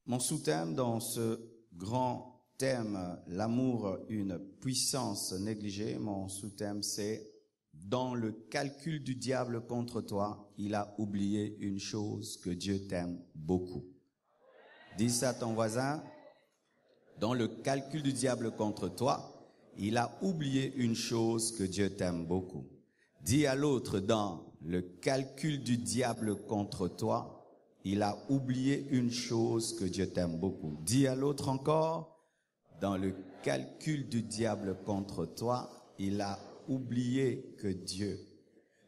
Mon sous-thème dans ce grand thème, l'amour, une puissance négligée, mon sous-thème c'est « Dans le calcul du diable contre toi, il a oublié une chose que Dieu t'aime beaucoup. » Dis ça à ton voisin, dans le calcul du diable contre toi, il a oublié une chose que Dieu t'aime beaucoup. Dis à l'autre, dans le calcul du diable contre toi, il a oublié une chose que Dieu t'aime beaucoup. Dis à l'autre encore, dans le calcul du diable contre toi, il a oublié que Dieu.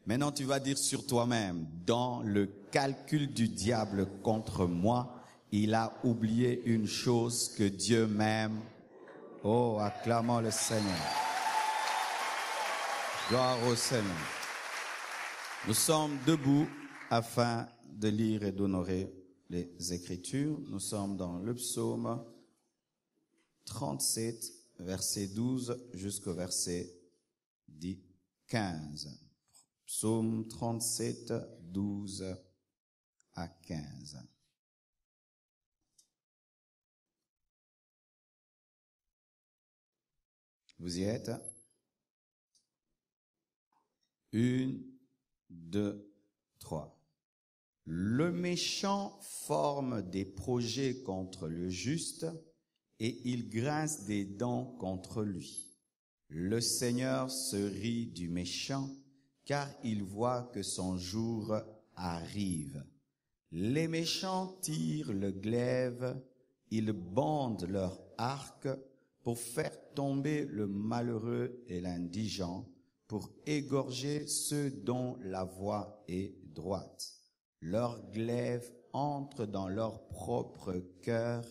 Maintenant, tu vas dire sur toi-même, dans le calcul du diable contre moi, il a oublié une chose que Dieu m'aime. Oh, acclamons le Seigneur. Gloire au Seigneur. Nous sommes debout afin de lire et d'honorer les Écritures. Nous sommes dans le psaume 37, verset 12 jusqu'au verset 15. Psaume 37, 12 à 15. Vous y êtes? 1, 2, 3. Le méchant forme des projets contre le juste et il grince des dents contre lui. Le Seigneur se rit du méchant car il voit que son jour arrive. Les méchants tirent le glaive, ils bandent leur arc pour faire tomber le malheureux et l'indigent, pour égorger ceux dont la voie est droite. Leurs glaives entrent dans leur propre cœur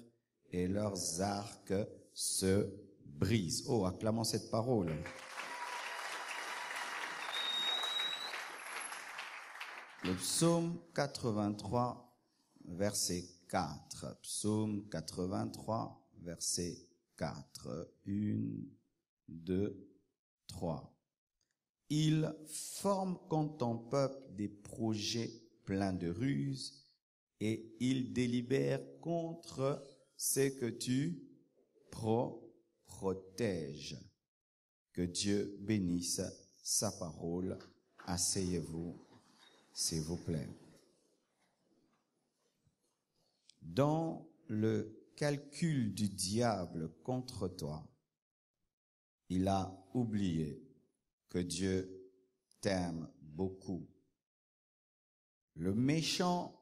et leurs arcs se brisent. Oh, acclamons cette parole. Le psaume 83, verset 4. Psaume 83, verset 4. 1, 2, 3. Il forme contre ton peuple des projets pleins de ruses et il délibère contre ce que tu protèges. Que Dieu bénisse sa parole. Asseyez-vous, s'il vous plaît. Dans le calcul du diable contre toi, il a oublié que Dieu t'aime beaucoup. Le méchant,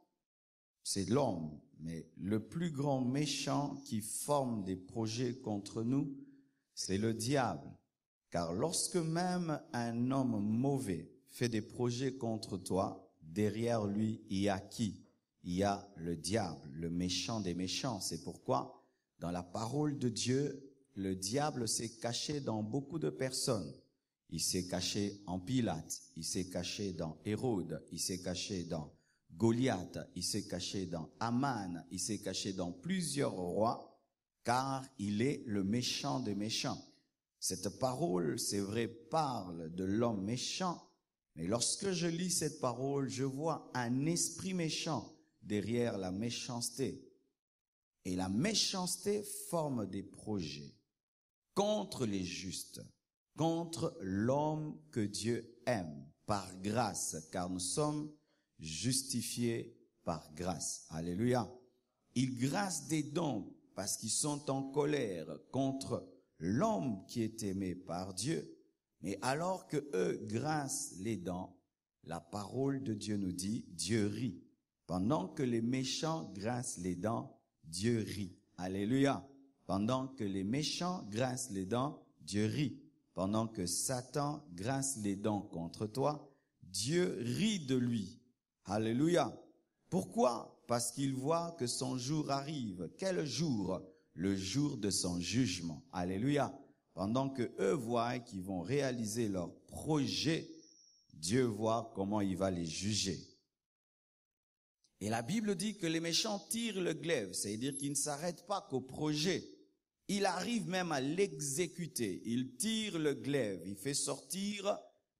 c'est l'homme, mais le plus grand méchant qui forme des projets contre nous, c'est le diable. Car lorsque même un homme mauvais fait des projets contre toi, derrière lui, il y a qui? Il y a le diable, le méchant des méchants. C'est pourquoi, dans la parole de Dieu, le diable s'est caché dans beaucoup de personnes. Il s'est caché en Pilate, il s'est caché dans Hérode, il s'est caché dans Goliath, il s'est caché dans Aman, il s'est caché dans plusieurs rois, car il est le méchant des méchants. Cette parole, c'est vrai, parle de l'homme méchant, mais lorsque je lis cette parole, je vois un esprit méchant derrière la méchanceté. Et la méchanceté forme des projets contre les justes, contre l'homme que Dieu aime par grâce, car nous sommes justifiés par grâce. Alléluia. Ils grincent des dents parce qu'ils sont en colère contre l'homme qui est aimé par Dieu. Mais alors que eux grincent les dents, la parole de Dieu nous dit, Dieu rit. Pendant que les méchants grincent les dents, Dieu rit. Alléluia. Pendant que les méchants grincent les dents, Dieu rit. Pendant que Satan grince les dents contre toi, Dieu rit de lui. Alléluia. Pourquoi? Parce qu'il voit que son jour arrive. Quel jour? Le jour de son jugement. Alléluia. Pendant que eux voient qu'ils vont réaliser leur projet, Dieu voit comment il va les juger. Et la Bible dit que les méchants tirent le glaive, c'est-à-dire qu'ils ne s'arrêtent pas qu'au projet. Il arrive même à l'exécuter. Il tire le glaive, il fait sortir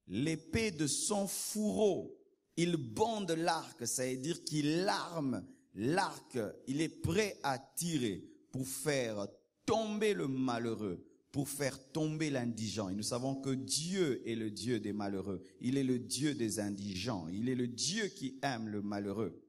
l'épée de son fourreau. Il bande l'arc, c'est-à-dire qu'il arme l'arc, il est prêt à tirer pour faire tomber le malheureux, pour faire tomber l'indigent. Et nous savons que Dieu est le Dieu des malheureux. Il est le Dieu des indigents. Il est le Dieu qui aime le malheureux.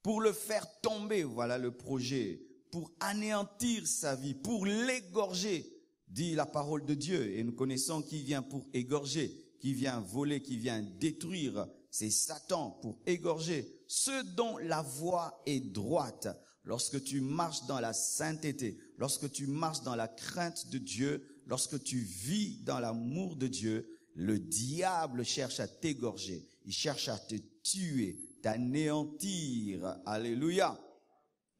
Pour le faire tomber, voilà le projet. Pour anéantir sa vie, pour l'égorger, dit la parole de Dieu. Et nous connaissons qui vient pour égorger, qui vient voler, qui vient détruire. C'est Satan pour égorger. Ceux dont la voie est droite. Lorsque tu marches dans la sainteté, lorsque tu marches dans la crainte de Dieu, lorsque tu vis dans l'amour de Dieu, le diable cherche à t'égorger. Il cherche à te tuer, t'anéantir. Alléluia.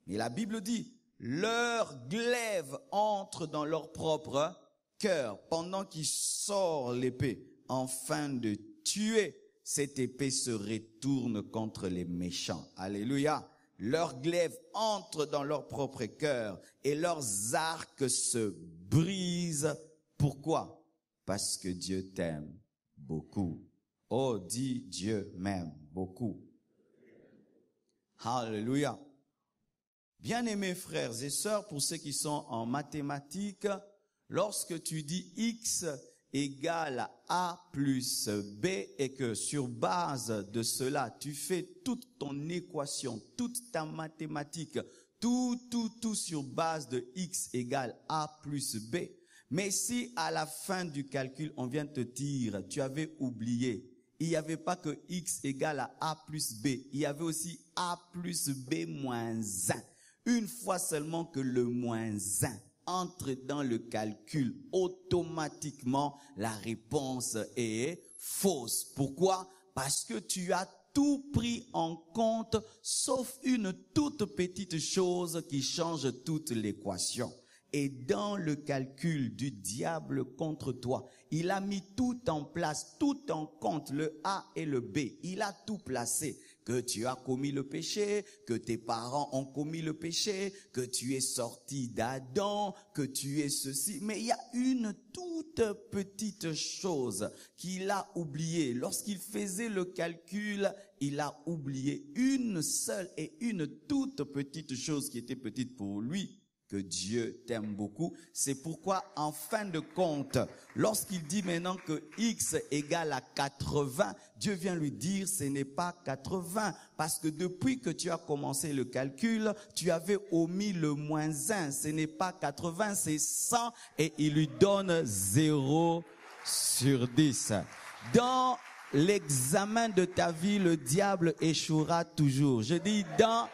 Et la Bible dit, leur glaive entre dans leur propre cœur pendant qu'il sort l'épée, afin de tuer. Cette épée se retourne contre les méchants. Alléluia. Leurs glaives entrent dans leur propre cœur et leurs arcs se brisent. Pourquoi? Parce que Dieu t'aime beaucoup. Oh, dis Dieu m'aime beaucoup. Alléluia. Bien-aimés frères et sœurs, pour ceux qui sont en mathématiques, lorsque tu dis X égale A plus B et que sur base de cela, tu fais toute ton équation, toute ta mathématique, tout sur base de X égale A plus B. Mais si à la fin du calcul, on vient te dire, tu avais oublié, il n'y avait pas que X égale à A plus B, il y avait aussi A plus B moins 1. Une fois seulement que le moins 1 entre dans le calcul, automatiquement, la réponse est fausse. Pourquoi? Parce que tu as tout pris en compte, sauf une toute petite chose qui change toute l'équation. Et dans le calcul du diable contre toi, il a mis tout en place, tout en compte, le A et le B. Il a tout placé. Que tu as commis le péché, que tes parents ont commis le péché, que tu es sorti d'Adam, que tu es ceci. Mais il y a une toute petite chose qu'il a oubliée. Lorsqu'il faisait le calcul, il a oublié une seule et une toute petite chose qui était petite pour lui. Que Dieu t'aime beaucoup. C'est pourquoi, en fin de compte, lorsqu'il dit maintenant que X égale à 80, Dieu vient lui dire ce n'est pas 80. Parce que depuis que tu as commencé le calcul, tu avais omis le moins 1. Ce n'est pas 80, c'est 100. Et il lui donne 0 sur 10. Dans l'examen de ta vie, le diable échouera toujours. Je dis dans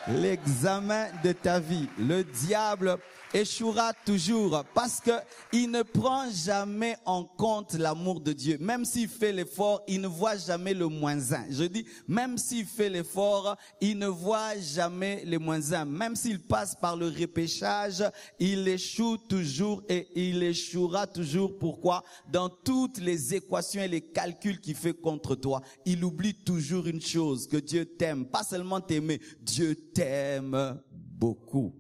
l'examen de ta vie, le diable échouera toujours parce que il ne prend jamais en compte l'amour de Dieu. Même s'il fait l'effort, il ne voit jamais le moins 1. Je dis, même s'il fait l'effort, il ne voit jamais le moins 1. Même s'il passe par le repêchage, il échoue toujours et il échouera toujours. Pourquoi? Dans toutes les équations et les calculs qu'il fait contre toi, il oublie toujours une chose, que Dieu t'aime. Pas seulement t'aimer, Dieu t'aime beaucoup.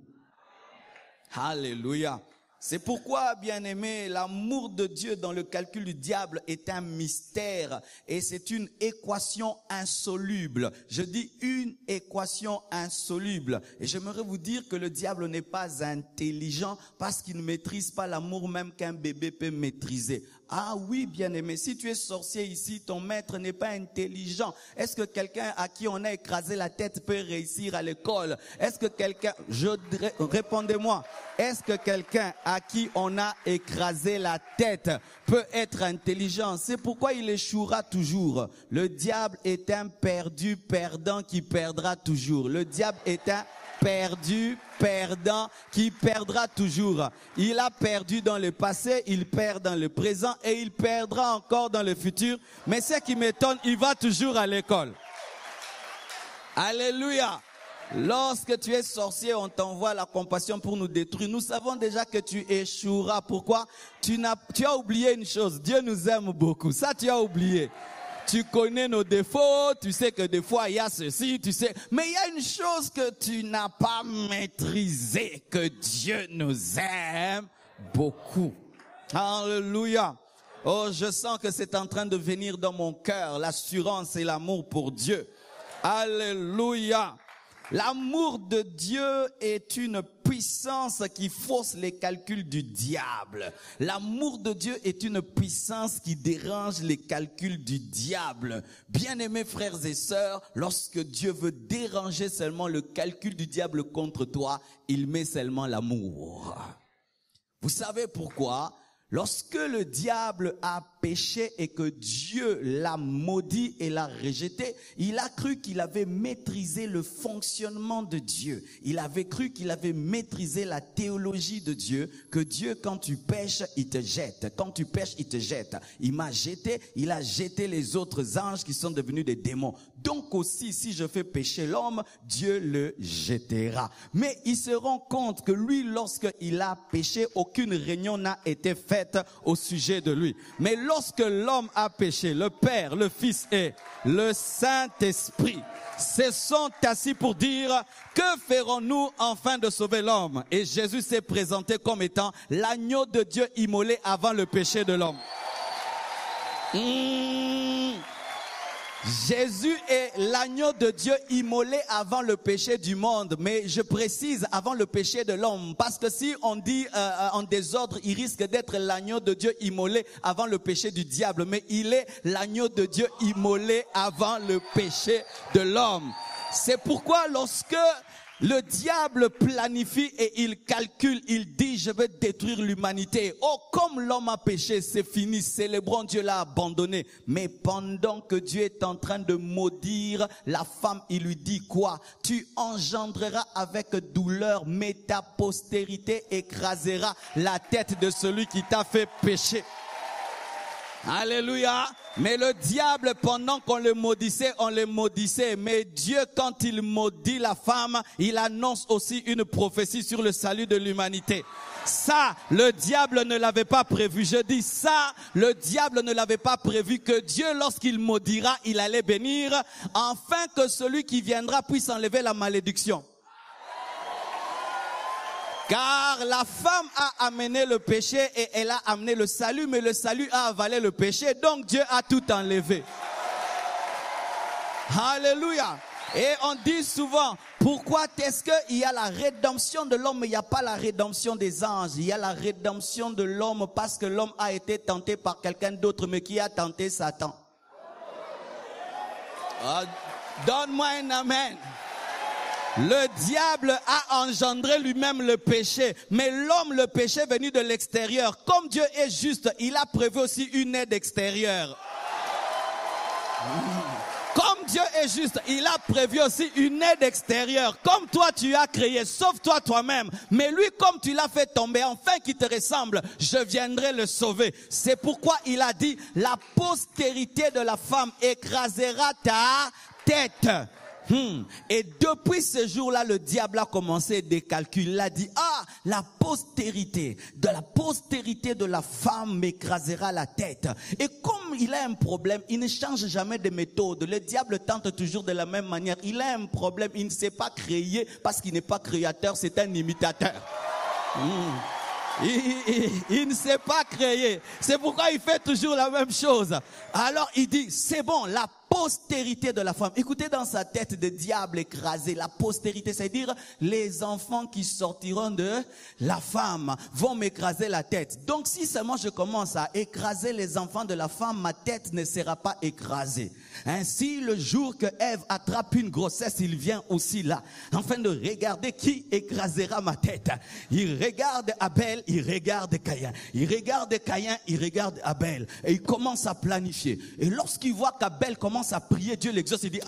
Alléluia. C'est pourquoi, bien-aimé, l'amour de Dieu dans le calcul du diable est un mystère et c'est une équation insoluble. Je dis une équation insoluble. Et j'aimerais vous dire que le diable n'est pas intelligent parce qu'il ne maîtrise pas l'amour même qu'un bébé peut maîtriser. Ah oui, bien-aimé, si tu es sorcier ici, ton maître n'est pas intelligent. Est-ce que quelqu'un à qui on a écrasé la tête peut réussir à l'école? Est-ce que quelqu'un, répondez-moi, est-ce que quelqu'un à qui on a écrasé la tête peut être intelligent? C'est pourquoi il échouera toujours. Le diable est un perdu perdant qui perdra toujours. Le diable est un perdu, perdant, qui perdra toujours. Il a perdu dans le passé, il perd dans le présent et il perdra encore dans le futur. Mais ce qui m'étonne, il va toujours à l'école. Alléluia. Lorsque tu es sorcier, on t'envoie la compassion pour nous détruire. Nous savons déjà que tu échoueras. Pourquoi? Tu as oublié une chose. Dieu nous aime beaucoup. Ça, tu as oublié. Tu connais nos défauts, tu sais que des fois il y a ceci, tu sais. Mais il y a une chose que tu n'as pas maîtrisée, que Dieu nous aime beaucoup. Alléluia. Oh, je sens que c'est en train de venir dans mon cœur, l'assurance et l'amour pour Dieu. Alléluia. L'amour de Dieu est une puissance qui fausse les calculs du diable. L'amour de Dieu est une puissance qui dérange les calculs du diable. Bien-aimés frères et sœurs, lorsque Dieu veut déranger seulement le calcul du diable contre toi, il met seulement l'amour. Vous savez pourquoi? Lorsque le diable a péché et que Dieu l'a maudit et l'a rejeté, il a cru qu'il avait maîtrisé le fonctionnement de Dieu. Il avait cru qu'il avait maîtrisé la théologie de Dieu, que Dieu, quand tu pèches, il te jette. Quand tu pèches, il te jette. Il m'a jeté, il a jeté les autres anges qui sont devenus des démons. Donc aussi, si je fais pécher l'homme, Dieu le jettera. Mais il se rend compte que lui, lorsqu'il a péché, aucune réunion n'a été faite au sujet de lui. Mais lorsque l'homme a péché, le Père, le Fils et le Saint-Esprit se sont assis pour dire: que ferons-nous enfin de sauver l'homme? Et Jésus s'est présenté comme étant l'agneau de Dieu immolé avant le péché de l'homme. Jésus est l'agneau de Dieu immolé avant le péché du monde, mais je précise avant le péché de l'homme, parce que si on dit en désordre, il risque d'être l'agneau de Dieu immolé avant le péché du diable, mais il est l'agneau de Dieu immolé avant le péché de l'homme. C'est pourquoi lorsque le diable planifie et il calcule, il dit: je vais détruire l'humanité. Oh, comme l'homme a péché, c'est fini, célébrons, Dieu l'a abandonné. Mais pendant que Dieu est en train de maudire la femme, il lui dit quoi? Tu engendreras avec douleur, mais ta postérité écrasera la tête de celui qui t'a fait pécher. Alléluia. Mais le diable, pendant qu'on le maudissait. Mais Dieu, quand il maudit la femme, il annonce aussi une prophétie sur le salut de l'humanité. Ça, le diable ne l'avait pas prévu. Je dis ça, le diable ne l'avait pas prévu, que Dieu, lorsqu'il maudira, il allait bénir, afin que celui qui viendra puisse enlever la malédiction. Car la femme a amené le péché et elle a amené le salut, mais le salut a avalé le péché, donc Dieu a tout enlevé. Alléluia. Et on dit souvent, pourquoi est-ce qu'il y a la rédemption de l'homme, mais il n'y a pas la rédemption des anges? Il y a la rédemption de l'homme parce que l'homme a été tenté par quelqu'un d'autre, mais qui a tenté Satan? Donne-moi un amen. Le diable a engendré lui-même le péché, mais l'homme, le péché venu de l'extérieur. Comme Dieu est juste, il a prévu aussi une aide extérieure. Comme Dieu est juste, il a prévu aussi une aide extérieure. Comme toi tu as créé, sauve-toi toi-même. Mais lui, comme tu l'as fait tomber, enfin qu'il te ressemble, je viendrai le sauver. C'est pourquoi il a dit, la postérité de la femme écrasera ta tête. Et depuis ce jour-là, le diable a commencé des calculs. Il a dit, la postérité de la femme m'écrasera la tête. Et comme il a un problème, il ne change jamais de méthode. Le diable tente toujours de la même manière. Il a un problème, il ne sait pas créer parce qu'il n'est pas créateur, c'est un imitateur. Il ne sait pas créer. C'est pourquoi il fait toujours la même chose. Alors il dit, c'est bon, la postérité de la femme. Écoutez, dans sa tête de diable écrasé, la postérité, c'est-à-dire les enfants qui sortiront de la femme vont m'écraser la tête. Donc si seulement je commence à écraser les enfants de la femme, ma tête ne sera pas écrasée. Ainsi, le jour que Ève attrape une grossesse, il vient aussi là, afin de regarder qui écrasera ma tête. Il regarde Abel, il regarde Caïn. Il regarde Caïn, il regarde Abel. Et il commence à planifier. Et lorsqu'il voit qu'Abel commence à prier, Dieu l'exauce, il dit,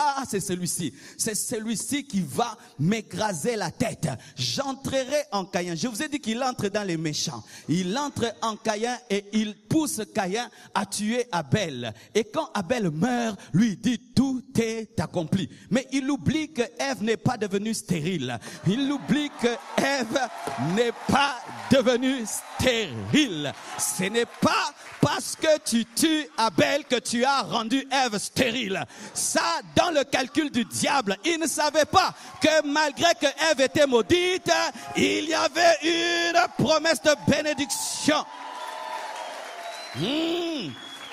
c'est celui-ci qui va m'écraser la tête. J'entrerai en Caïn. Je vous ai dit qu'il entre dans les méchants. Il entre en Caïn et il pousse Caïn à tuer Abel. Et quand Abel meurt, lui dit, tout est accompli. Mais il oublie que Ève n'est pas devenue stérile. Il oublie que Ève n'est pas devenue stérile. Ce n'est pas parce que tu tues Abel que tu as rendu Ève stérile. Ça, dans le calcul du diable, il ne savait pas que malgré que Ève était maudite, il y avait une promesse de bénédiction.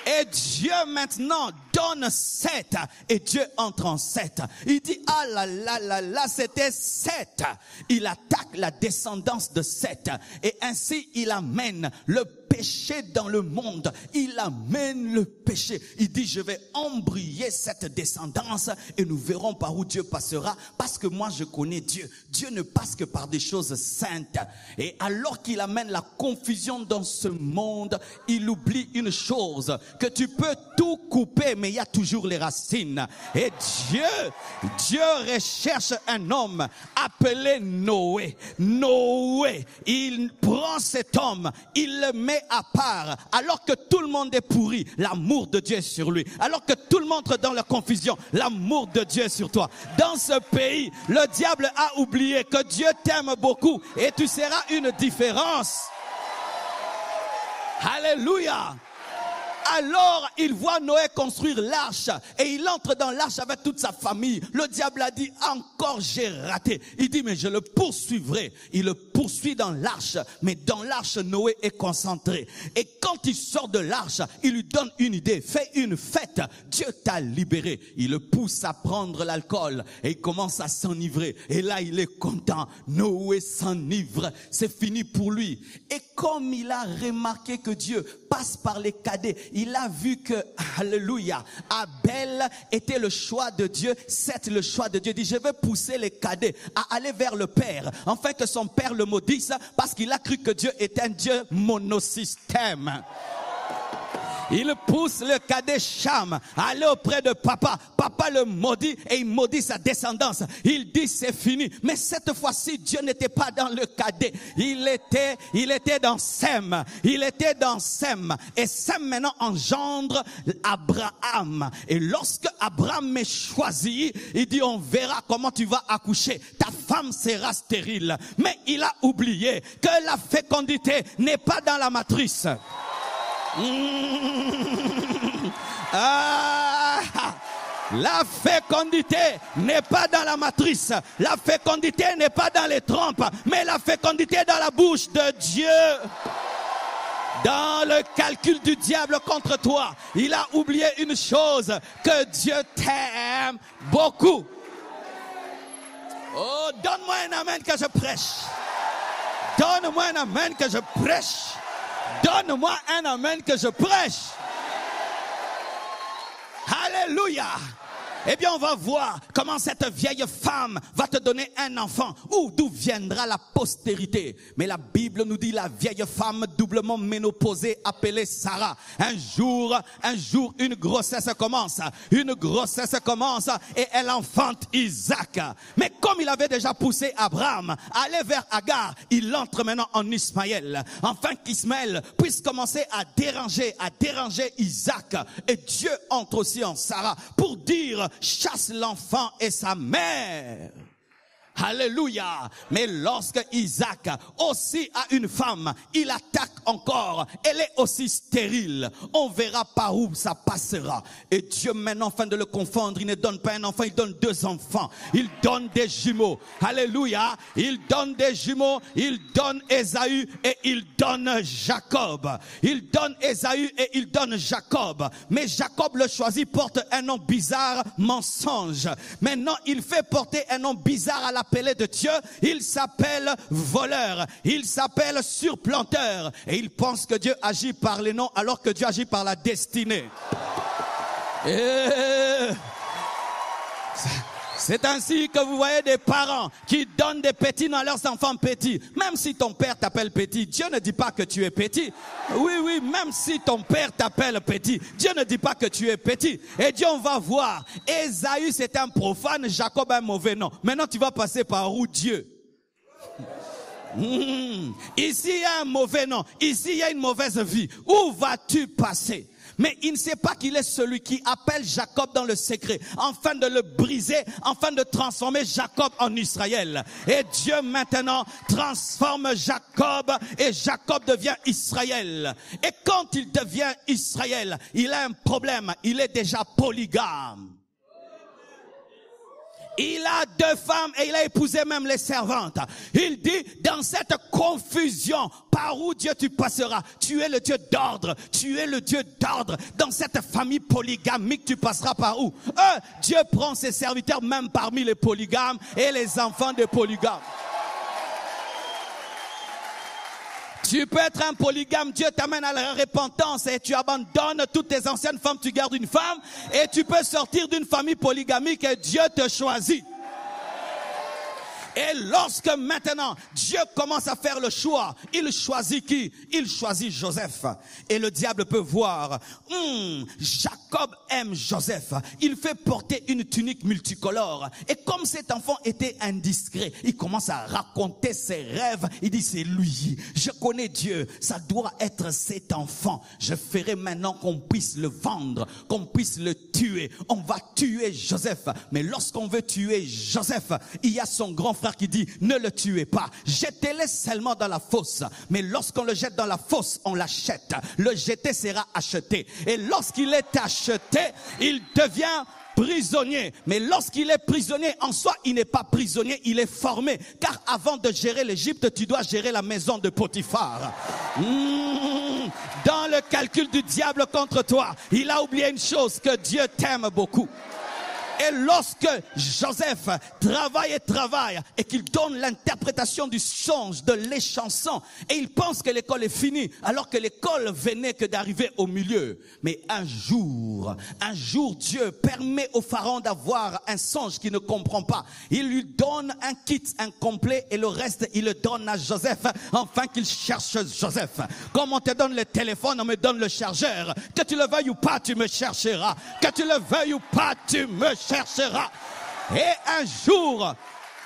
Et Dieu maintenant donne Seth. Et Dieu entre en Seth. Il dit, ah là là là là, c'était Seth. Il attaque la descendance de Seth. Et ainsi, il amène le péché dans le monde. Il amène le péché. Il dit, je vais embrayer cette descendance et nous verrons par où Dieu passera. Parce que moi, je connais Dieu. Dieu ne passe que par des choses saintes. Et alors qu'il amène la confusion dans ce monde, il oublie une chose, que tu peux tout couper, mais il y a toujours les racines. Et Dieu recherche un homme appelé Noé. Noé, il prend cet homme, il le met à part, alors que tout le monde est pourri, l'amour de Dieu est sur lui. Alors que tout le monde entre dans la confusion, l'amour de Dieu est sur toi. Dans ce pays, le diable a oublié que Dieu t'aime beaucoup et tu seras une différence. Alléluia. Alors, il voit Noé construire l'arche et il entre dans l'arche avec toute sa famille. Le diable a dit, encore j'ai raté. Il dit, mais je le poursuivrai. Il le poursuit dans l'arche, mais dans l'arche, Noé est concentré. Et quand il sort de l'arche, il lui donne une idée. Fais une fête. Dieu t'a libéré. Il le pousse à prendre l'alcool et il commence à s'enivrer. Et là, il est content. Noé s'enivre. C'est fini pour lui. Et comme il a remarqué que Dieu passe par les cadets, il a vu que, alléluia, Abel était le choix de Dieu, Seth le choix de Dieu. Il dit, je vais pousser les cadets à aller vers le Père, afin que son Père le maudisse, parce qu'il a cru que Dieu était un Dieu monosystème. Il pousse le cadet Cham à aller auprès de papa. Papa le maudit et il maudit sa descendance. Il dit c'est fini. Mais cette fois-ci, Dieu n'était pas dans le cadet. Il était dans Sem. Il était dans Sem. Et Sem maintenant engendre Abraham. Et lorsque Abraham est choisi, il dit on verra comment tu vas accoucher. Ta femme sera stérile. Mais il a oublié que la fécondité n'est pas dans la matrice. La fécondité n'est pas dans la matrice. La fécondité n'est pas dans les trompes, mais la fécondité est dans la bouche de Dieu. Dans le calcul du diable contre toi, il a oublié une chose, que Dieu t'aime beaucoup. Oh, donne-moi un amen que je prêche. Donne-moi un amen que je prêche. Donne-moi un amen que je prêche. Alléluia. Eh bien, on va voir comment cette vieille femme va te donner un enfant. Ou d'où viendra la postérité. Mais la Bible nous dit la vieille femme doublement ménopausée appelée Sarah. Un jour, une grossesse commence. Une grossesse commence et elle enfante Isaac. Mais comme il avait déjà poussé Abraham à aller vers Agar, il entre maintenant en Ismaël. Enfin qu'Ismaël puisse commencer à déranger Isaac. Et Dieu entre aussi en Sarah pour dire chasse l'enfant et sa mère. Alléluia. Mais lorsque Isaac aussi a une femme, il attaque encore. Elle est aussi stérile. On verra par où ça passera. Et Dieu maintenant, afin de le confondre, il ne donne pas un enfant, il donne deux enfants. Il donne des jumeaux. Alléluia. Il donne des jumeaux. Il donne Ésaü et il donne Jacob. Il donne Ésaü et il donne Jacob. Mais Jacob le choisit, porte un nom bizarre, mensonge. Maintenant, il fait porter un nom bizarre à l'appelé de Dieu. Il s'appelle voleur. Il s'appelle surplanteur. Et il pense que Dieu agit par les noms alors que Dieu agit par la destinée. C'est ainsi que vous voyez des parents qui donnent des petits dans leurs enfants petits. Même si ton père t'appelle petit, Dieu ne dit pas que tu es petit. Oui, même si ton père t'appelle petit, Dieu ne dit pas que tu es petit. Et Dieu, on va voir. Ésaü, c'est un profane, Jacob, un mauvais nom. Maintenant, tu vas passer par où Dieu? Ici, il y a un mauvais nom. Ici, il y a une mauvaise vie. Où vas-tu passer? Mais il ne sait pas qu'il est celui qui appelle Jacob dans le secret, afin de le briser, afin de transformer Jacob en Israël. Et Dieu maintenant transforme Jacob et Jacob devient Israël. Et quand il devient Israël, il a un problème, il est déjà polygame. Il a 2 femmes et il a épousé même les servantes. Il dit, dans cette confusion, par où Dieu tu passeras, tu es le Dieu d'ordre, tu es le Dieu d'ordre. Dans cette famille polygamique, tu passeras par où? Dieu prend ses serviteurs même parmi les polygames et les enfants des polygames. Tu peux être un polygame, Dieu t'amène à la repentance et tu abandonnes toutes tes anciennes femmes, tu gardes une femme et tu peux sortir d'une famille polygamique et Dieu te choisit. Et lorsque maintenant Dieu commence à faire le choix, il choisit qui? Il choisit Joseph. Et le diable peut voir, Jacob aime Joseph. Il fait porter une tunique multicolore. Et comme cet enfant était indiscret, il commence à raconter ses rêves. Il dit, c'est lui. Je connais Dieu. Ça doit être cet enfant. Je ferai maintenant qu'on puisse le vendre, qu'on puisse le tuer. On va tuer Joseph. Mais lorsqu'on veut tuer Joseph, il y a son grand frère qui dit, ne le tuez pas, jetez-le seulement dans la fosse. Mais lorsqu'on le jette dans la fosse, on l'achète. Le jeté sera acheté. Et lorsqu'il est acheté, il devient prisonnier. Mais lorsqu'il est prisonnier, en soi, il n'est pas prisonnier, il est formé. Car avant de gérer l'Égypte, tu dois gérer la maison de Potiphar. Dans le calcul du diable contre toi, il a oublié une chose, que Dieu t'aime beaucoup. Et lorsque Joseph travaille et qu'il donne l'interprétation du songe, de l'échanson, et il pense que l'école est finie, alors que l'école venait que d'arriver au milieu. Mais un jour, Dieu permet au pharaon d'avoir un songe qu'il ne comprend pas. Il lui donne un kit incomplet et le reste, il le donne à Joseph, afin qu'il cherche Joseph. Comme on te donne le téléphone, on me donne le chargeur. Que tu le veuilles ou pas, tu me chercheras. Que tu le veuilles ou pas, tu me cherchera. Et un jour,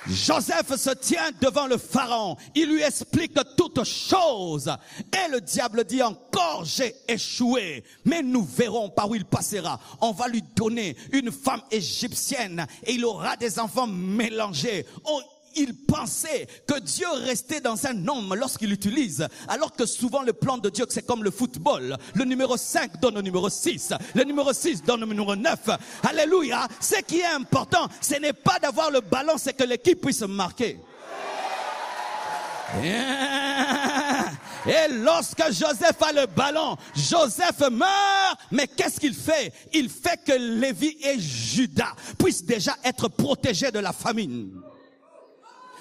Joseph se tient devant le pharaon. Il lui explique toutes choses. Et le diable dit encore, j'ai échoué. Mais nous verrons par où il passera. On va lui donner une femme égyptienne et il aura des enfants mélangés. Il pensait que Dieu restait dans un homme lorsqu'il l'utilise, alors que souvent le plan de Dieu, c'est comme le football. Le numéro 5 donne au numéro 6. Le numéro 6 donne au numéro 9. Alléluia. Ce qui est important, ce n'est pas d'avoir le ballon, c'est que l'équipe puisse marquer. Et lorsque Joseph a le ballon, Joseph meurt, mais qu'est-ce qu'il fait? Il fait que Lévi et Judas puissent déjà être protégés de la famine.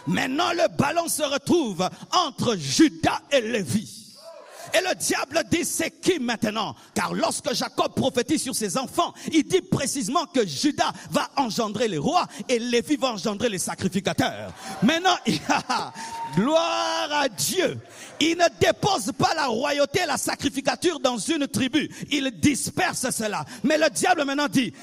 Maintenant, le ballon se retrouve entre Judas et Lévi. Et le diable dit, c'est qui maintenant? Car lorsque Jacob prophétise sur ses enfants, il dit précisément que Judas va engendrer les rois et Lévi va engendrer les sacrificateurs. Maintenant, gloire à Dieu. Il ne dépose pas la royauté et la sacrificature dans une tribu. Il disperse cela. Mais le diable maintenant dit,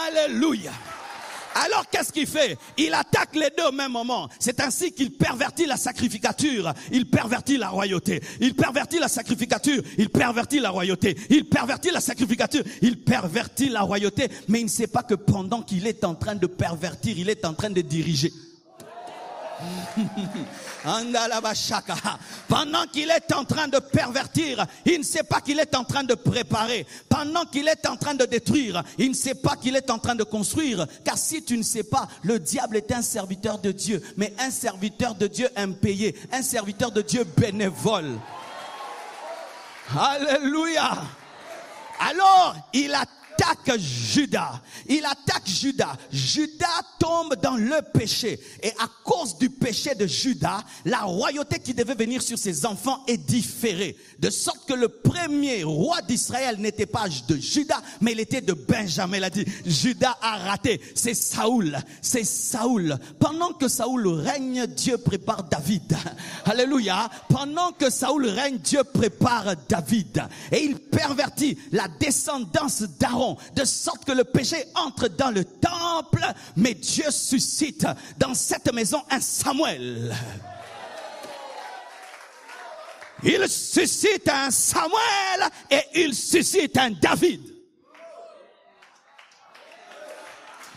Alléluia. Alors qu'est-ce qu'il fait? Il attaque les deux au même moment. C'est ainsi qu'il pervertit la sacrificature, il pervertit la royauté. Il pervertit la sacrificature, il pervertit la royauté. Il pervertit la sacrificature, il pervertit la royauté. Mais il ne sait pas que pendant qu'il est en train de pervertir, il est en train de diriger. Pendant qu'il est en train de pervertir, il ne sait pas qu'il est en train de préparer. Pendant qu'il est en train de détruire, il ne sait pas qu'il est en train de construire. Car si tu ne sais pas, le diable est un serviteur de Dieu, mais un serviteur de Dieu impayé, un serviteur de Dieu bénévole. Alléluia. Alors il attaque Judas. Il attaque Judas. Judas tombe dans le péché. Et à cause du péché de Judas, la royauté qui devait venir sur ses enfants est différée. De sorte que le premier roi d'Israël n'était pas de Judas, mais il était de Benjamin. Il a dit, Judas a raté. C'est Saoul. C'est Saoul. Pendant que Saoul règne, Dieu prépare David. Alléluia. Pendant que Saoul règne, Dieu prépare David. Et il pervertit la descendance d'Aaron, de sorte que le péché entre dans le temple, mais Dieu suscite dans cette maison un Samuel. Il suscite un Samuel et il suscite un David.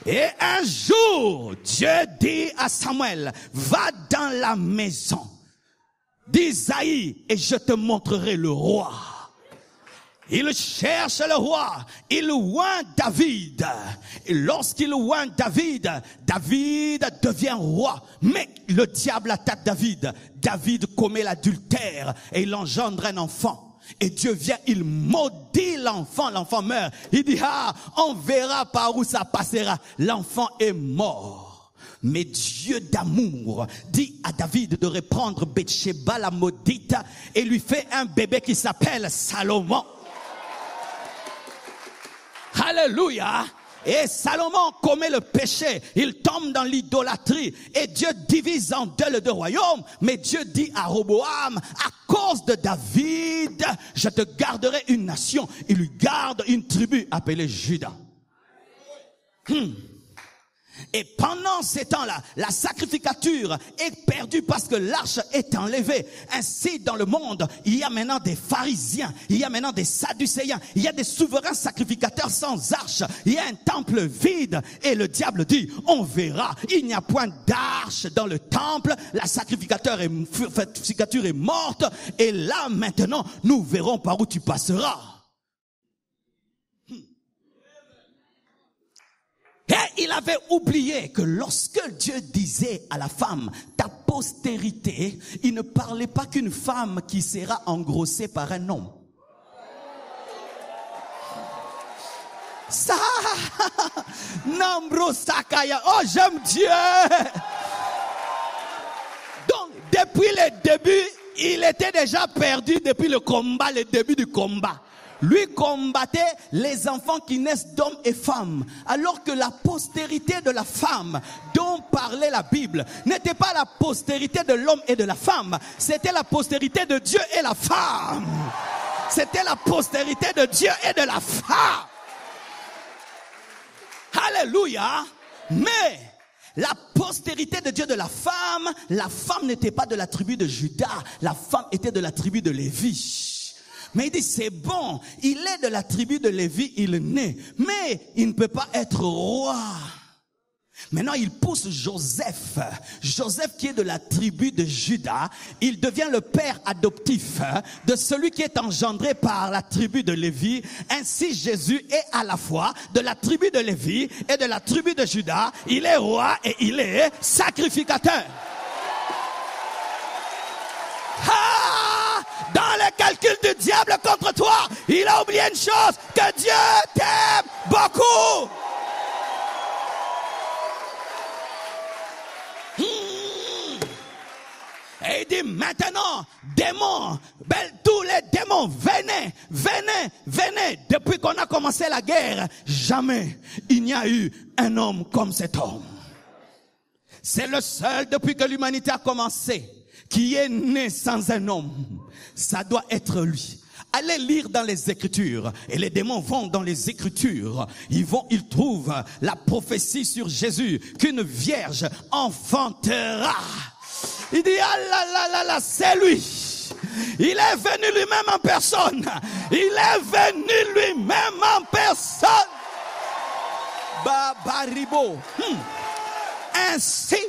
Et un jour, Dieu dit à Samuel, va dans la maison. d'Isaïe, et je te montrerai le roi. Il cherche le roi, il oint David. Et lorsqu'il oint David, David devient roi. Mais le diable attaque David. David commet l'adultère et il engendre un enfant. Et Dieu vient, il maudit l'enfant, l'enfant meurt. Il dit, on verra par où ça passera. L'enfant est mort. Mais Dieu d'amour dit à David de reprendre Bathsheba la maudite et lui fait un bébé qui s'appelle Salomon. Alléluia. Et Salomon commet le péché, il tombe dans l'idolâtrie et Dieu divise en deux les deux royaumes. Mais Dieu dit à Roboam, à cause de David, je te garderai une nation. Il lui garde une tribu appelée Juda. Et pendant ces temps-là, la sacrificature est perdue parce que l'arche est enlevée. Ainsi, dans le monde, il y a maintenant des pharisiens, il y a maintenant des sadducéens, il y a des souverains sacrificateurs sans arche, il y a un temple vide. Et le diable dit, on verra, il n'y a point d'arche dans le temple, la sacrificature est morte, et là maintenant, nous verrons par où tu passeras. Et il avait oublié que lorsque Dieu disait à la femme, ta postérité, il ne parlait pas qu'une femme qui sera engrossée par un homme. Ça, Nambro Sakaya, oh j'aime Dieu. Donc depuis le début, il était déjà perdu depuis le combat, le début du combat. Lui combattait les enfants qui naissent d'hommes et femmes. Alors que la postérité de la femme dont parlait la Bible n'était pas la postérité de l'homme et de la femme. C'était la postérité de Dieu et la femme. C'était la postérité de Dieu et de la femme. Alléluia. Mais la postérité de Dieu de la femme n'était pas de la tribu de Juda. La femme était de la tribu de Lévi. Mais il dit, c'est bon, il est de la tribu de Lévi, il est né, mais il ne peut pas être roi. Maintenant, il pousse Joseph. Joseph qui est de la tribu de Juda, il devient le père adoptif de celui qui est engendré par la tribu de Lévi. Ainsi, Jésus est à la fois de la tribu de Lévi et de la tribu de Juda. Il est roi et il est sacrificateur. Dans le calcul du diable contre toi, il a oublié une chose, que Dieu t'aime beaucoup. Et il dit maintenant, démons, tous les démons, venez. Depuis qu'on a commencé la guerre, jamais il n'y a eu un homme comme cet homme. C'est le seul depuis que l'humanité a commencé qui est né sans un homme. Ça doit être lui. Allez lire dans les Écritures. Et les démons vont dans les Écritures. Ils trouvent la prophétie sur Jésus qu'une vierge enfantera. Il dit, ah là, c'est lui. Il est venu lui-même en personne. Il est venu lui-même en personne. Babaribo. Ainsi,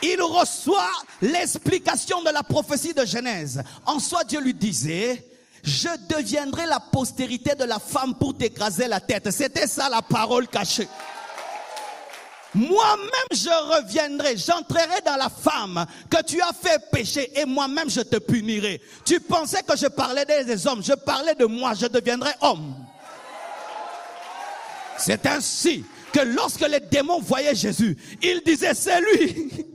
il reçoit l'explication de la prophétie de Genèse. En soi, Dieu lui disait, je deviendrai la postérité de la femme pour t'écraser la tête. C'était ça la parole cachée. Moi-même je reviendrai, j'entrerai dans la femme que tu as fait pécher et moi-même je te punirai. Tu pensais que je parlais des hommes, je parlais de moi, je deviendrai homme. C'est ainsi que lorsque les démons voyaient Jésus, ils disaient c'est lui.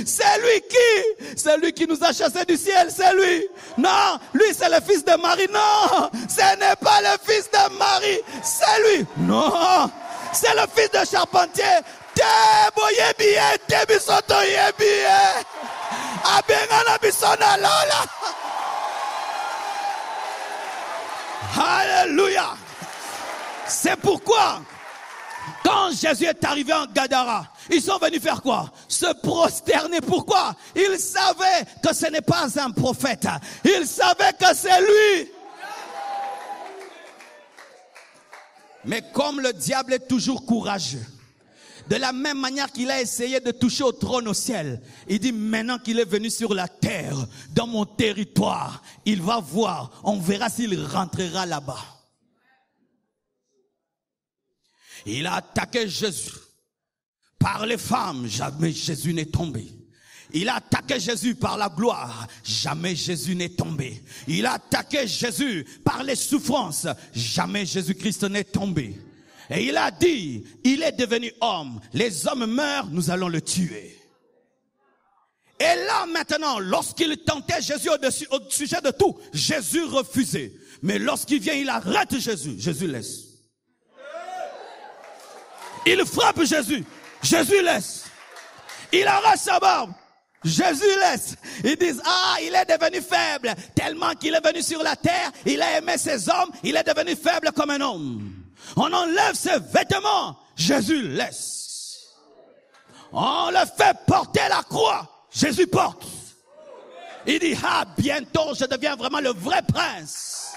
C'est lui qui? C'est lui qui nous a chassés du ciel, c'est lui. Non, lui c'est le fils de Marie. Non, ce n'est pas le fils de Marie, c'est lui. Non, c'est le fils de charpentier. Alléluia. C'est pourquoi quand Jésus est arrivé en Gadara, ils sont venus faire quoi? Se prosterner. Pourquoi? Ils savaient que ce n'est pas un prophète. Ils savaient que c'est lui. Mais comme le diable est toujours courageux, De la même manière qu'il a essayé de toucher au trône au ciel, il dit maintenant qu'il est venu sur la terre, dans mon territoire, il va voir, on verra s'il rentrera là-bas. Il a attaqué Jésus. Par les femmes, jamais Jésus n'est tombé. Il a attaqué Jésus par la gloire, jamais Jésus n'est tombé. Il a attaqué Jésus par les souffrances, jamais Jésus-Christ n'est tombé. Et il a dit, il est devenu homme, les hommes meurent, nous allons le tuer. Et là maintenant, lorsqu'il tentait Jésus au sujet de tout, Jésus refusait. Mais lorsqu'il vient, il arrête Jésus, Jésus laisse. Il frappe Jésus, Jésus laisse. Il arrache sa barbe, Jésus laisse. Ils disent, ah, il est devenu faible. Tellement qu'il est venu sur la terre, il a aimé ses hommes, il est devenu faible comme un homme. On enlève ses vêtements, Jésus laisse. On le fait porter la croix, Jésus porte. Il dit, ah, bientôt je deviens vraiment le vrai prince.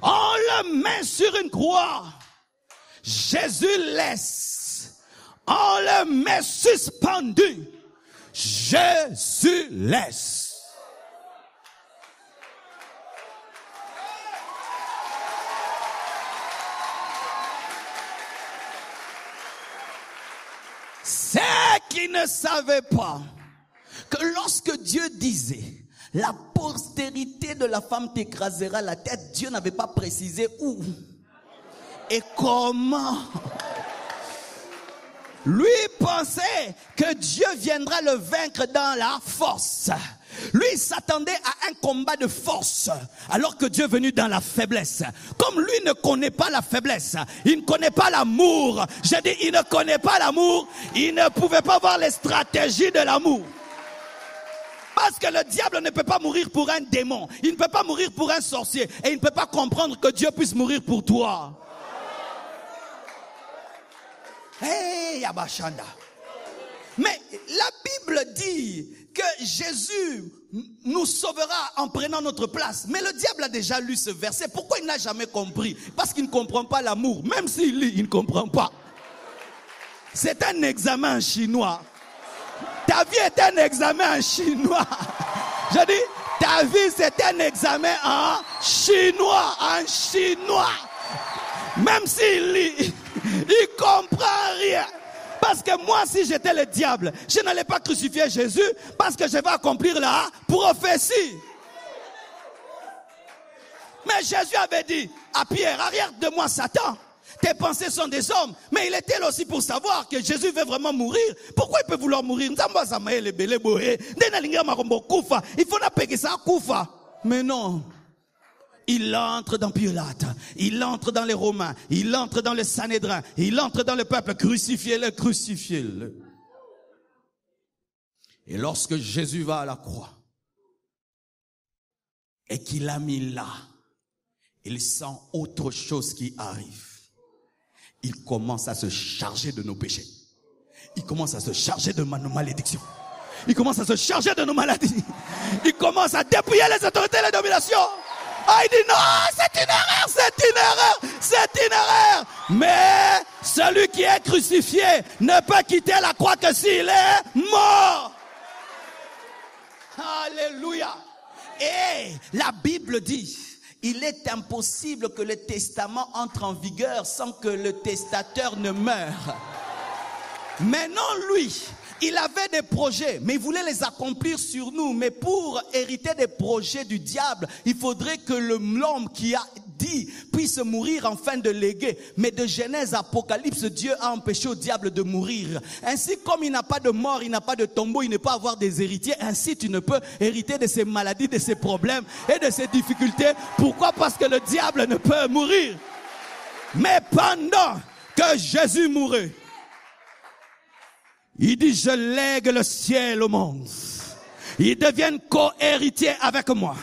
On le met sur une croix, Jésus laisse. On le met suspendu, Jésus laisse. C'est qui ne savaient pas que lorsque Dieu disait la postérité de la femme t'écrasera la tête, Dieu n'avait pas précisé où et comment. Lui pensait que Dieu viendra le vaincre dans la force. Lui s'attendait à un combat de force, alors que Dieu est venu dans la faiblesse. Comme lui ne connaît pas la faiblesse, il ne connaît pas l'amour. J'ai dit, il ne connaît pas l'amour, il ne pouvait pas voir les stratégies de l'amour. Parce que le diable ne peut pas mourir pour un démon, il ne peut pas mourir pour un sorcier, et il ne peut pas comprendre que Dieu puisse mourir pour toi. Hey, Yabashanda. Mais la Bible dit que Jésus nous sauvera en prenant notre place. Mais le diable a déjà lu ce verset. Pourquoi il n'a jamais compris? Parce qu'il ne comprend pas l'amour. Même s'il lit, il ne comprend pas. C'est un examen en chinois. Ta vie est un examen en chinois. Je dis, ta vie c'est un examen en chinois. En chinois. Même s'il lit, il comprend rien. Parce que moi, si j'étais le diable, je n'allais pas crucifier Jésus parce que je vais accomplir la prophétie. Mais Jésus avait dit à Pierre, arrière de moi Satan, tes pensées sont des hommes. Mais il était là aussi pour savoir que Jésus veut vraiment mourir. Pourquoi il peut vouloir mourir? Il faut la payer ça, Koufa. Mais non. Il entre dans Pilate, il entre dans les Romains, il entre dans le Sanhédrin, il entre dans le peuple, crucifiez-le, crucifiez-le. Et lorsque Jésus va à la croix, et qu'il a mis là, il sent autre chose qui arrive. Il commence à se charger de nos péchés. Il commence à se charger de nos malédictions. Il commence à se charger de nos maladies. Il commence à dépouiller les autorités et les dominations. Ah, il dit non, c'est une erreur, c'est une erreur, c'est une erreur. Mais celui qui est crucifié ne peut quitter la croix que s'il est mort. Alléluia. Et la Bible dit, il est impossible que le testament entre en vigueur sans que le testateur ne meure. Mais non, lui, il avait des projets, mais il voulait les accomplir sur nous. Mais pour hériter des projets du diable, il faudrait que l'homme qui a dit puisse mourir afin de léguer. Mais de Genèse à Apocalypse, Dieu a empêché au diable de mourir. Ainsi, comme il n'a pas de mort, il n'a pas de tombeau, il ne peut avoir des héritiers. Ainsi, tu ne peux hériter de ses maladies, de ses problèmes et de ses difficultés. Pourquoi? Parce que le diable ne peut mourir. Mais pendant que Jésus mourait, il dit, je lègue le ciel au monde. Ils deviennent co-héritiers avec moi,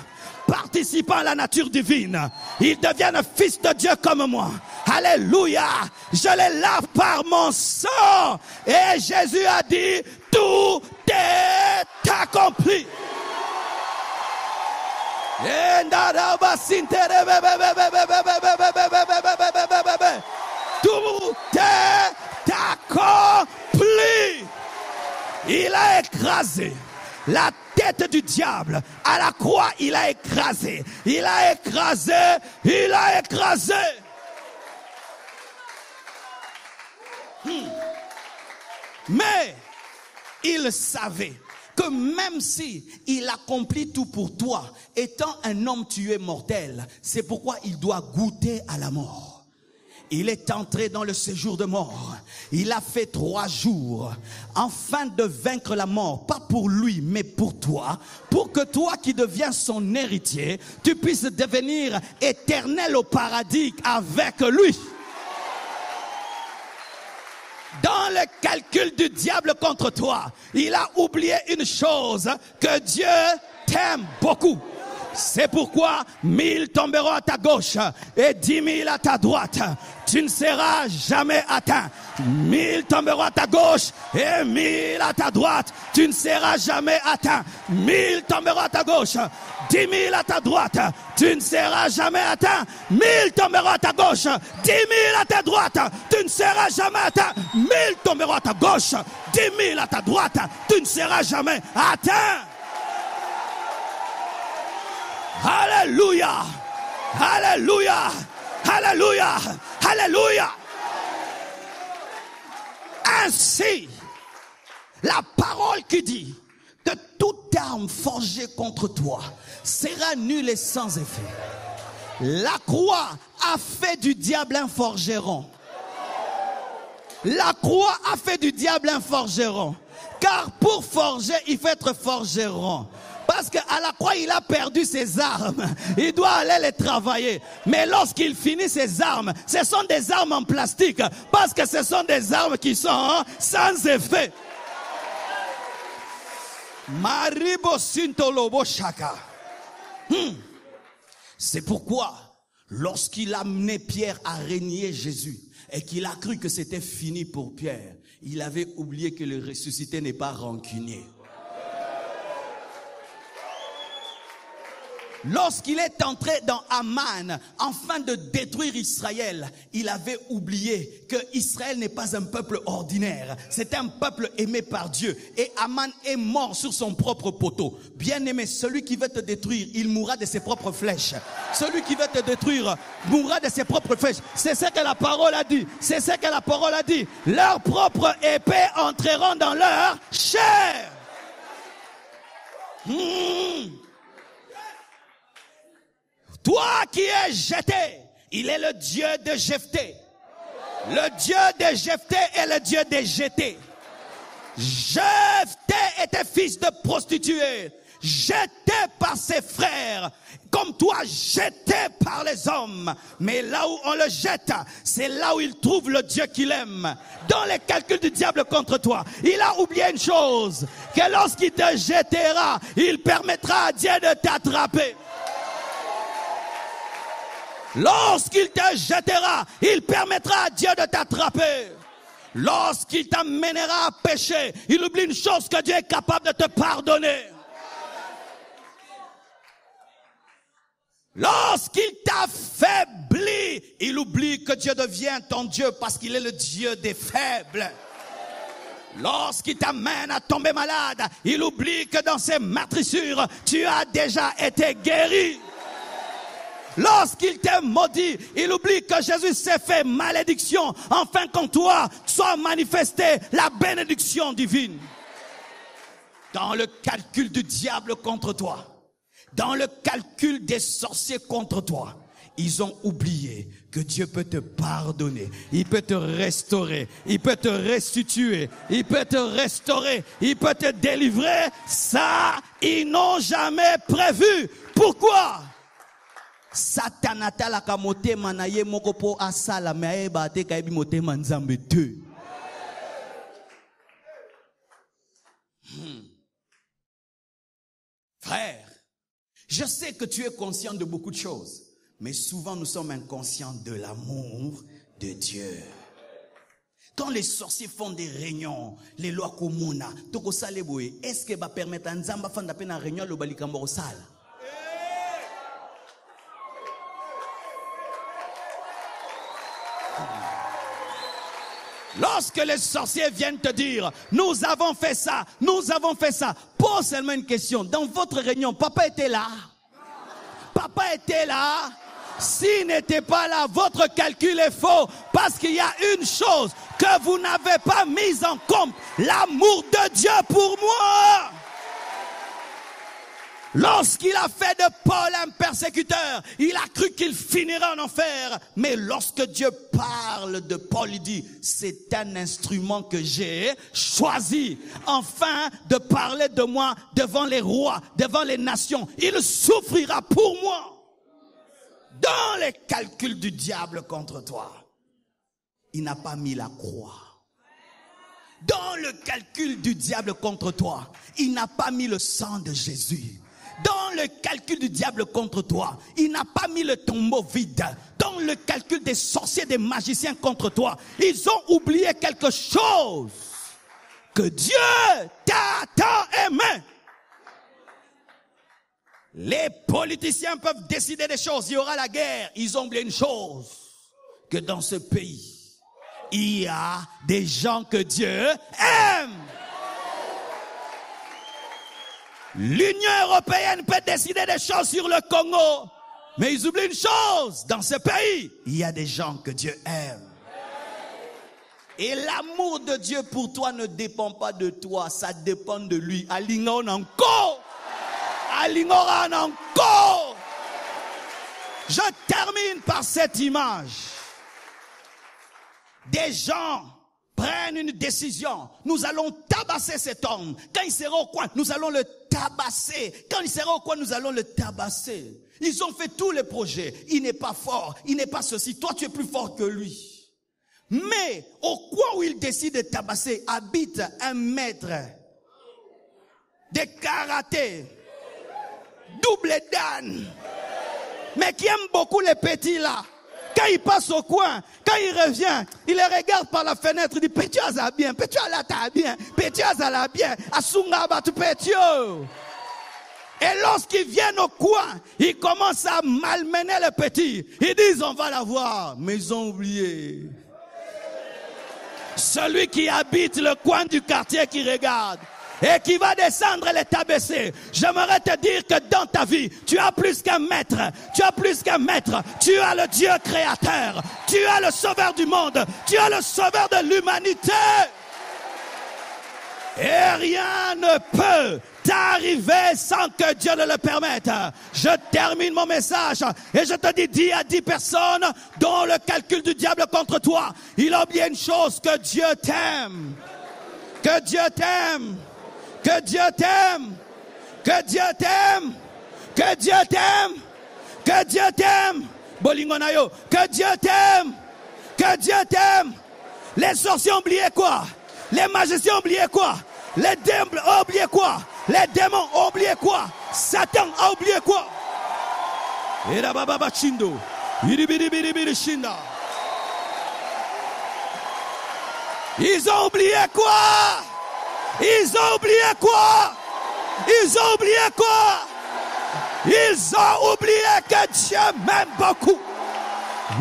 participant à la nature divine. Ils deviennent fils de Dieu comme moi. Alléluia. Je les lave par mon sang. Et Jésus a dit, tout est accompli. Tout est accompli. Il a écrasé la tête du diable. À la croix, il a écrasé. Il a écrasé. Il a écrasé. Mais il savait que même si il accomplit tout pour toi, étant un homme, tu es mortel. C'est pourquoi il doit goûter à la mort. Il est entré dans le séjour de mort. Il a fait 3 jours afin de vaincre la mort, pas pour lui, mais pour toi, pour que toi qui deviens son héritier, tu puisses devenir éternel au paradis avec lui. Dans le calcul du diable contre toi, il a oublié une chose, que Dieu t'aime beaucoup. C'est pourquoi 1000 tomberont à ta gauche et 10 000 à ta droite. Tu ne seras jamais atteint. 1000 tomberont à ta gauche et 1000 à ta droite. Tu ne seras jamais atteint. 1000 tomberont à ta gauche, 10 000 à ta droite. Tu ne seras jamais atteint. 1000 tomberont à ta gauche, 10 000 à ta droite. Tu ne seras jamais atteint. 1000 tomberont à ta gauche, 10 000 à ta droite. Tu ne seras jamais atteint. Alléluia, alléluia, alléluia, alléluia. Ainsi, la parole qui dit que toute arme forgée contre toi sera nulle et sans effet. La croix a fait du diable un forgeron. La croix a fait du diable un forgeron. Car pour forger, il faut être forgeron. Parce qu'à la croix, il a perdu ses armes. Il doit aller les travailler. Mais lorsqu'il finit ses armes, ce sont des armes en plastique. Parce que ce sont des armes qui sont sans effet. Maribo Sintolobo Shaka. C'est pourquoi, lorsqu'il a amené Pierre à régner Jésus, et qu'il a cru que c'était fini pour Pierre, il avait oublié que le ressuscité n'est pas rancunier. Lorsqu'il est entré dans Aman, afin de détruire Israël, il avait oublié que Israël n'est pas un peuple ordinaire. C'est un peuple aimé par Dieu. Et Aman est mort sur son propre poteau. Bien-aimé, celui qui veut te détruire, il mourra de ses propres flèches. Celui qui veut te détruire mourra de ses propres flèches. C'est ce que la parole a dit. C'est ce que la parole a dit. Leurs propres épées entreront dans leur chair. Toi qui es jeté, il est le Dieu de Jephthé. Le Dieu de Jephthé est le Dieu de jeté. Jephthé était fils de prostituée, jeté par ses frères, comme toi jeté par les hommes. Mais là où on le jette, c'est là où il trouve le Dieu qu'il aime. Dans les calculs du diable contre toi, il a oublié une chose, que lorsqu'il te jettera, il permettra à Dieu de t'attraper. Lorsqu'il te jettera, il permettra à Dieu de t'attraper. Lorsqu'il t'amènera à pécher, il oublie une chose, que Dieu est capable de te pardonner. Lorsqu'il t'affaiblit, il oublie que Dieu devient ton Dieu parce qu'il est le Dieu des faibles. Lorsqu'il t'amène à tomber malade, il oublie que dans ses meurtrissures, tu as déjà été guéri. Lorsqu'il te maudit, il oublie que Jésus s'est fait malédiction, afin qu'en toi soit manifestée la bénédiction divine. Dans le calcul du diable contre toi, dans le calcul des sorciers contre toi, ils ont oublié que Dieu peut te pardonner, il peut te restaurer, il peut te restituer, il peut te restaurer, il peut te délivrer. Ça, ils n'ont jamais prévu. Pourquoi? Satan atalaka motema na ye moko po asala me ayeba te kayebi motema nzambe te. Frère, je sais que tu es conscient de beaucoup de choses, mais souvent nous sommes inconscients de l'amour de Dieu. Quand les sorciers font des réunions, les lois communes, toko saleboé, est-ce que va permettre à nzamba fanda pe na réunion lo balikambo sala? Lorsque les sorciers viennent te dire, nous avons fait ça, pose seulement une question. Dans votre réunion, papa était là? Papa était là? S'il n'était pas là, votre calcul est faux. Parce qu'il y a une chose que vous n'avez pas mise en compte. L'amour de Dieu pour moi. Lorsqu'il a fait de Paul un persécuteur, il a cru qu'il finirait en enfer. Mais lorsque Dieu parle de Paul, il dit, c'est un instrument que j'ai choisi, enfin de parler de moi devant les rois, devant les nations. Il souffrira pour moi. Dans les calculs du diable contre toi, il n'a pas mis la croix. Dans le calcul du diable contre toi, il n'a pas mis le sang de Jésus. Dans le calcul du diable contre toi, il n'a pas mis le tombeau vide. Dans le calcul des sorciers, des magiciens contre toi, ils ont oublié quelque chose. Que Dieu t'a tant aimé. Les politiciens peuvent décider des choses. Il y aura la guerre. Ils ont oublié une chose. Que dans ce pays, il y a des gens que Dieu aime. L'Union européenne peut décider des choses sur le Congo. Mais ils oublient une chose. Dans ce pays, il y a des gens que Dieu aime. Et l'amour de Dieu pour toi ne dépend pas de toi. Ça dépend de lui. Alingon encore. Alingoran encore. Je termine par cette image. Des gens prennent une décision. Nous allons tabasser cet homme. Quand il sera au coin, nous allons le tabasser. Quand il sera au coin, nous allons le tabasser. Ils ont fait tous les projets. Il n'est pas fort. Il n'est pas ceci. Toi, tu es plus fort que lui. Mais au coin où il décide de tabasser, habite un maître de karaté, double dan, mais qui aime beaucoup les petits là. Quand il passe au coin, quand il revient, il les regarde par la fenêtre, il dit, Pétio a bien, Pétio a ta bien, Pétio a la bien, Asunga batu Pétio. Et lorsqu'ils viennent au coin, ils commencent à malmener les petits. Ils disent, on va la voir, mais ils ont oublié. Celui qui habite le coin du quartier qui regarde et qui va descendre les tabasser. J'aimerais te dire que dans ta vie, tu as plus qu'un maître. Tu as plus qu'un maître. Tu as le Dieu créateur. Tu as le sauveur du monde. Tu as le sauveur de l'humanité. Et rien ne peut t'arriver sans que Dieu ne le permette. Je termine mon message et je te dis à 10 personnes dont le calcul du diable contre toi, il a oublié une chose, que Dieu t'aime. Que Dieu t'aime. Que Dieu t'aime. Que Dieu t'aime. Que Dieu t'aime. Que Dieu t'aime. Bolingonayo. Que Dieu t'aime. Que Dieu t'aime. Les sorciers ont oublié quoi? Les magiciens ont oublié quoi? Les démons ont oublié quoi? Les démons ont oublié quoi? Satan a oublié quoi? Ils ont oublié quoi? Ils ont oublié quoi? Ils ont oublié quoi? Ils ont oublié que Dieu m'aime beaucoup.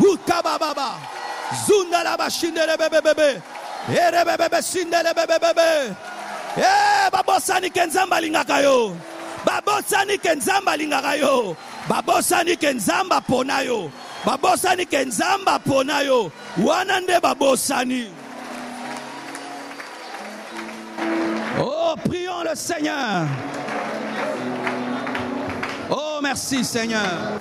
Wukababa. Zundalaba shindele bebebebe. Erebebebe shindele bebebebe. Babosani kenzamba lingakayo. Babosani kenzamba lingakayo. Babosani kenzamba ponayo. Babosani kenzamba ponayo. Wanande babosani. Oh, prions le Seigneur. Oh, merci Seigneur.